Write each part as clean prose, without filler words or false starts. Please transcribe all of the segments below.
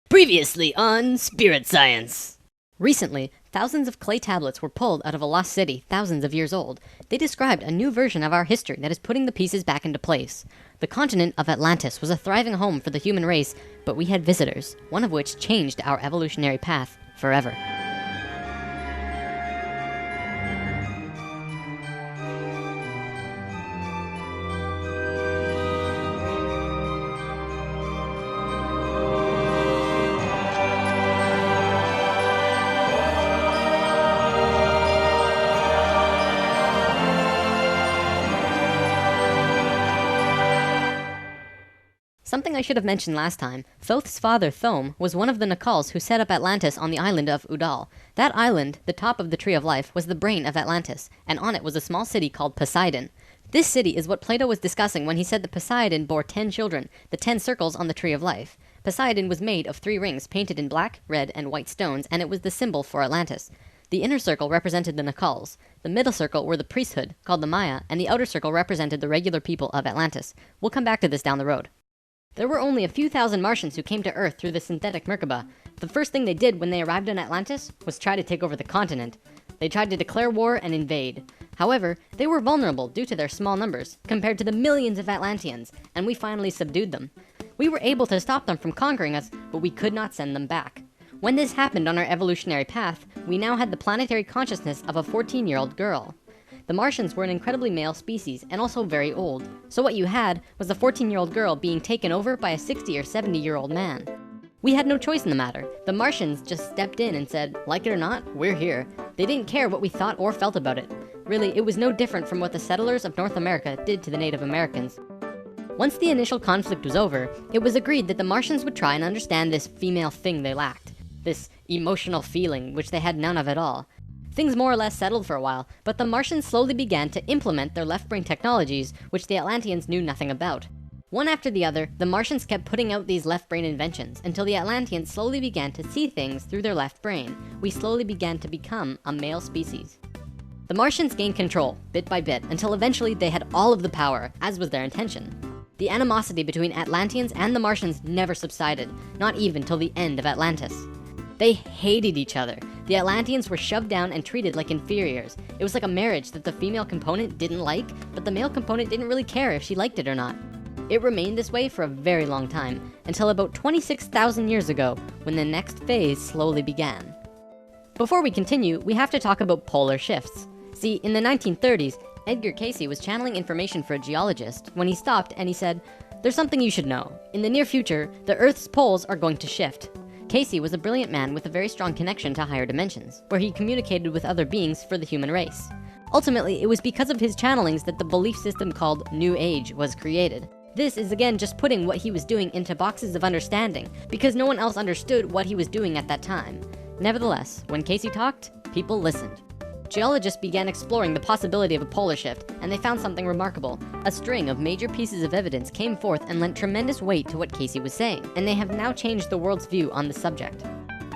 Previously on Spirit Science. Recently, thousands of clay tablets were pulled out of a lost city thousands of years old. They described a new version of our history that is putting the pieces back into place. The continent of Atlantis was a thriving home for the human race, but we had visitors, one of which changed our evolutionary path forever. Something I should have mentioned last time, Thoth's father Thome was one of the Nacals who set up Atlantis on the island of Udal. That island, the top of the Tree of Life, was the brain of Atlantis, and on it was a small city called Poseidon. This city is what Plato was discussing when he said that Poseidon bore 10 children, the 10 circles on the Tree of Life. Poseidon was made of 3 rings painted in black, red, and white stones, and it was the symbol for Atlantis. The inner circle represented the Nacals, the middle circle were the priesthood, called the Maya, and the outer circle represented the regular people of Atlantis. We'll come back to this down the road. There were only a few thousand Martians who came to Earth through the synthetic Merkaba. The first thing they did when they arrived in Atlantis was try to take over the continent. They tried to declare war and invade. However, they were vulnerable due to their small numbers, compared to the millions of Atlanteans, and we finally subdued them. We were able to stop them from conquering us, but we could not send them back. When this happened on our evolutionary path, we now had the planetary consciousness of a 14-year-old girl. The Martians were an incredibly male species, and also very old. So what you had was a 14-year-old girl being taken over by a 60 or 70-year-old man. We had no choice in the matter. The Martians just stepped in and said, like it or not, we're here. They didn't care what we thought or felt about it. Really, it was no different from what the settlers of North America did to the Native Americans. Once the initial conflict was over, it was agreed that the Martians would try and understand this female thing they lacked. This emotional feeling, which they had none of at all. Things more or less settled for a while, but the Martians slowly began to implement their left-brain technologies, which the Atlanteans knew nothing about. One after the other, the Martians kept putting out these left-brain inventions, until the Atlanteans slowly began to see things through their left brain. We slowly began to become a male species. The Martians gained control, bit by bit, until eventually they had all of the power, as was their intention. The animosity between Atlanteans and the Martians never subsided, not even till the end of Atlantis. They hated each other. The Atlanteans were shoved down and treated like inferiors. It was like a marriage that the female component didn't like, but the male component didn't really care if she liked it or not. It remained this way for a very long time, until about 26,000 years ago, when the next phase slowly began. Before we continue, we have to talk about polar shifts. See, in the 1930s, Edgar Cayce was channeling information for a geologist when he stopped and he said, "There's something you should know. In the near future, the Earth's poles are going to shift." Cayce was a brilliant man with a very strong connection to higher dimensions, where he communicated with other beings for the human race. Ultimately, it was because of his channelings that the belief system called New Age was created. This is again just putting what he was doing into boxes of understanding, because no one else understood what he was doing at that time. Nevertheless, when Cayce talked, people listened. Geologists began exploring the possibility of a polar shift, and they found something remarkable. A string of major pieces of evidence came forth and lent tremendous weight to what Cayce was saying, and they have now changed the world's view on the subject.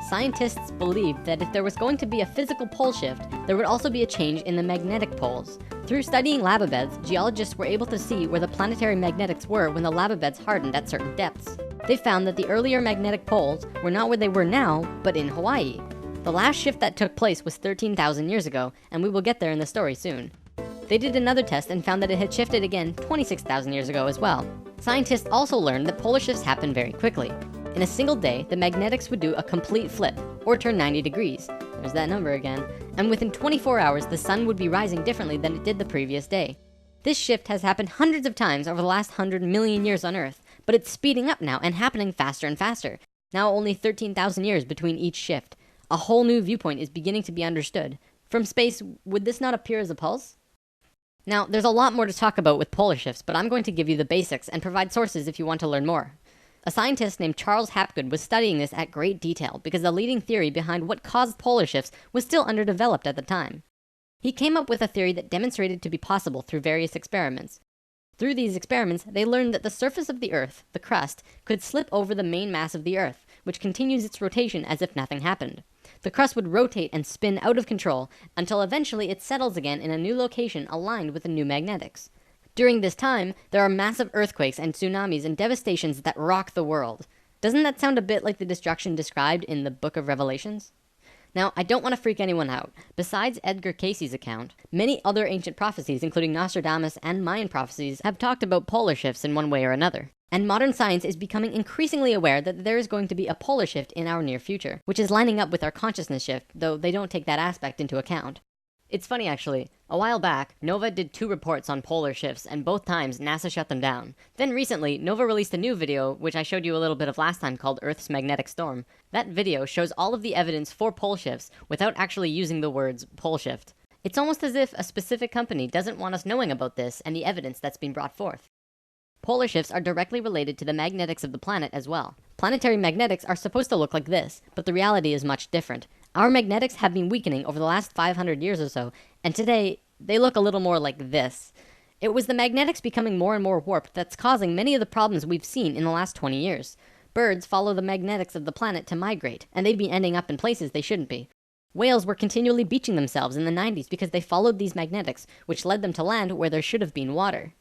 Scientists believed that if there was going to be a physical pole shift, there would also be a change in the magnetic poles. Through studying lava beds, geologists were able to see where the planetary magnetics were when the lava beds hardened at certain depths. They found that the earlier magnetic poles were not where they were now, but in Hawaii. The last shift that took place was 13,000 years ago, and we will get there in the story soon. They did another test and found that it had shifted again 26,000 years ago as well. Scientists also learned that polar shifts happen very quickly. In a single day, the magnetics would do a complete flip, or turn 90 degrees. There's that number again. And within 24 hours, the sun would be rising differently than it did the previous day. This shift has happened hundreds of times over the last 100 million years on Earth, but it's speeding up now and happening faster and faster. Now only 13,000 years between each shift. A whole new viewpoint is beginning to be understood. From space, would this not appear as a pulse? Now, there's a lot more to talk about with polar shifts, but I'm going to give you the basics and provide sources if you want to learn more. A scientist named Charles Hapgood was studying this at great detail because the leading theory behind what caused polar shifts was still underdeveloped at the time. He came up with a theory that demonstrated to be possible through various experiments. Through these experiments, they learned that the surface of the Earth, the crust, could slip over the main mass of the Earth, which continues its rotation as if nothing happened. The crust would rotate and spin out of control until eventually it settles again in a new location aligned with the new magnetics. During this time, there are massive earthquakes and tsunamis and devastations that rock the world. Doesn't that sound a bit like the destruction described in the Book of Revelations? Now, I don't want to freak anyone out. Besides Edgar Cayce's account, many other ancient prophecies, including Nostradamus and Mayan prophecies, have talked about polar shifts in one way or another. And modern science is becoming increasingly aware that there is going to be a polar shift in our near future, which is lining up with our consciousness shift, though they don't take that aspect into account. It's funny actually, a while back, Nova did 2 reports on polar shifts, and both times NASA shut them down. Then recently, Nova released a new video, which I showed you a little bit of last time, called Earth's Magnetic Storm. That video shows all of the evidence for pole shifts without actually using the words pole shift. It's almost as if a specific company doesn't want us knowing about this and the evidence that's been brought forth. Polar shifts are directly related to the magnetics of the planet as well. Planetary magnetics are supposed to look like this, but the reality is much different. Our magnetics have been weakening over the last 500 years or so, and today, they look a little more like this. It was the magnetics becoming more and more warped that's causing many of the problems we've seen in the last 20 years. Birds follow the magnetics of the planet to migrate, and they've been ending up in places they shouldn't be. Whales were continually beaching themselves in the 90s because they followed these magnetics, which led them to land where there should have been water.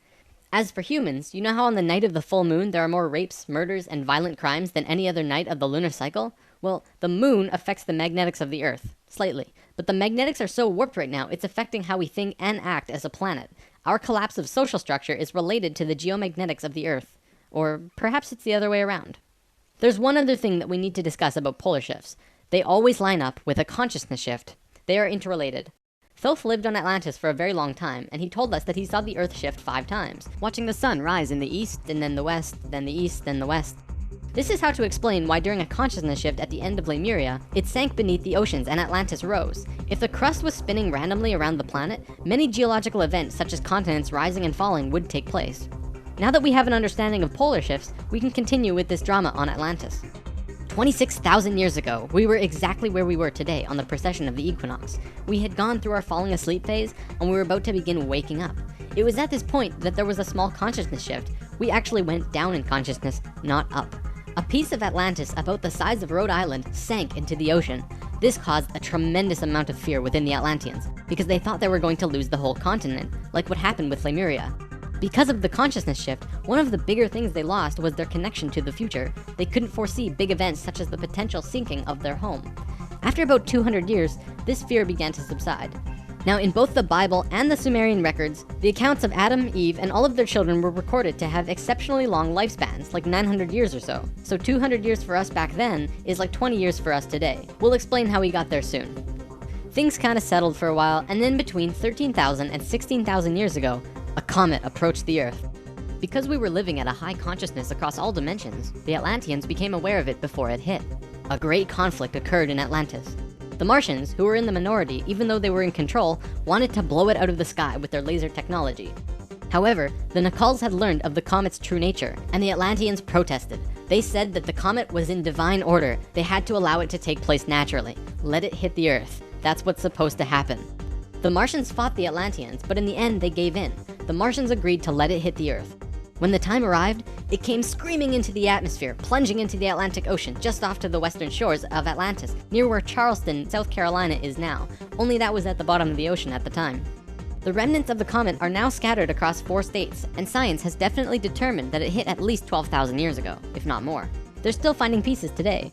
As for humans, you know how on the night of the full moon there are more rapes, murders, and violent crimes than any other night of the lunar cycle? Well, the moon affects the magnetics of the Earth, slightly. But the magnetics are so warped right now, it's affecting how we think and act as a planet. Our collapse of social structure is related to the geomagnetics of the Earth. Or perhaps it's the other way around. There's one other thing that we need to discuss about polar shifts. They always line up with a consciousness shift. They are interrelated. Thoth lived on Atlantis for a very long time, and he told us that he saw the Earth shift 5 times, watching the sun rise in the east, and then the west, then the east, then the west. This is how to explain why during a consciousness shift at the end of Lemuria, it sank beneath the oceans and Atlantis rose. If the crust was spinning randomly around the planet, many geological events such as continents rising and falling would take place. Now that we have an understanding of polar shifts, we can continue with this drama on Atlantis. 26,000 years ago, we were exactly where we were today on the precession of the equinox. We had gone through our falling asleep phase, and we were about to begin waking up. It was at this point that there was a small consciousness shift. We actually went down in consciousness, not up. A piece of Atlantis about the size of Rhode Island sank into the ocean. This caused a tremendous amount of fear within the Atlanteans, because they thought they were going to lose the whole continent, like what happened with Lemuria. Because of the consciousness shift, one of the bigger things they lost was their connection to the future. They couldn't foresee big events such as the potential sinking of their home. After about 200 years, this fear began to subside. Now, in both the Bible and the Sumerian records, the accounts of Adam, Eve, and all of their children were recorded to have exceptionally long lifespans, like 900 years or so. So 200 years for us back then is like 20 years for us today. We'll explain how we got there soon. Things kind of settled for a while, and then between 13,000 and 16,000 years ago, a comet approached the Earth. Because we were living at a high consciousness across all dimensions, the Atlanteans became aware of it before it hit. A great conflict occurred in Atlantis. The Martians, who were in the minority even though they were in control, wanted to blow it out of the sky with their laser technology. However, the Nacals had learned of the comet's true nature, and the Atlanteans protested. They said that the comet was in divine order. They had to allow it to take place naturally. Let it hit the Earth. That's what's supposed to happen. The Martians fought the Atlanteans, but in the end they gave in. The Martians agreed to let it hit the Earth. When the time arrived, it came screaming into the atmosphere, plunging into the Atlantic Ocean just off to the western shores of Atlantis, near where Charleston, South Carolina is now, only that was at the bottom of the ocean at the time. The remnants of the comet are now scattered across 4 states, and science has definitely determined that it hit at least 12,000 years ago, if not more. They're still finding pieces today.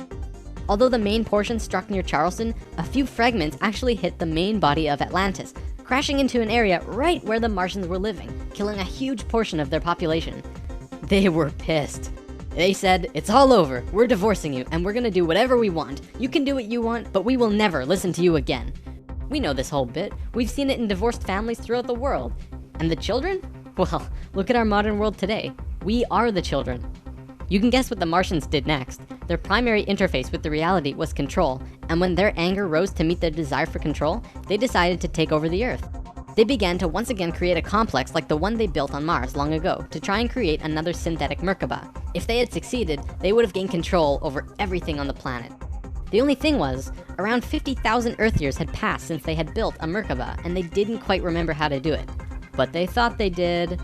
Although the main portion struck near Charleston, a few fragments actually hit the main body of Atlantis, crashing into an area right where the Martians were living, killing a huge portion of their population. They were pissed. They said, "It's all over, we're divorcing you, and we're gonna do whatever we want. You can do what you want, but we will never listen to you again." We know this whole bit. We've seen it in divorced families throughout the world. And the children? Well, look at our modern world today. We are the children. You can guess what the Martians did next. Their primary interface with the reality was control, and when their anger rose to meet their desire for control, they decided to take over the Earth. They began to once again create a complex like the one they built on Mars long ago to try and create another synthetic Merkaba. If they had succeeded, they would have gained control over everything on the planet. The only thing was, around 50,000 Earth years had passed since they had built a Merkaba, and they didn't quite remember how to do it. But they thought they did.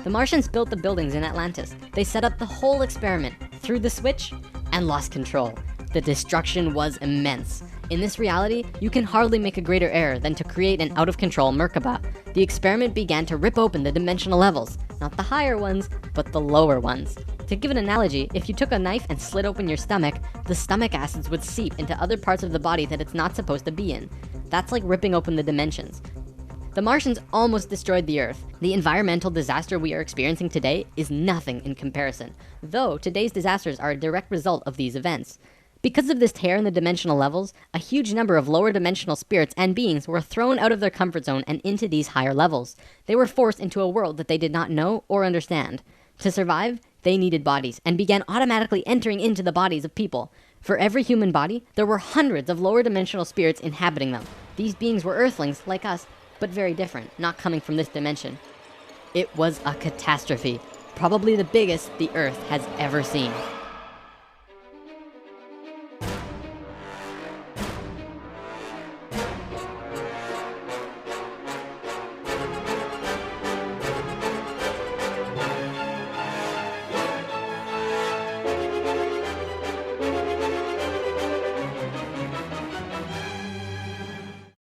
The Martians built the buildings in Atlantis. They set up the whole experiment, threw the switch, and lost control. The destruction was immense. In this reality, you can hardly make a greater error than to create an out-of-control Merkaba. The experiment began to rip open the dimensional levels, not the higher ones, but the lower ones. To give an analogy, if you took a knife and slit open your stomach, the stomach acids would seep into other parts of the body that it's not supposed to be in. That's like ripping open the dimensions. The Martians almost destroyed the Earth. The environmental disaster we are experiencing today is nothing in comparison, though today's disasters are a direct result of these events. Because of this tear in the dimensional levels, a huge number of lower dimensional spirits and beings were thrown out of their comfort zone and into these higher levels. They were forced into a world that they did not know or understand. To survive, they needed bodies and began automatically entering into the bodies of people. For every human body, there were hundreds of lower dimensional spirits inhabiting them. These beings were Earthlings like us, but very different, not coming from this dimension. It was a catastrophe, probably the biggest the Earth has ever seen.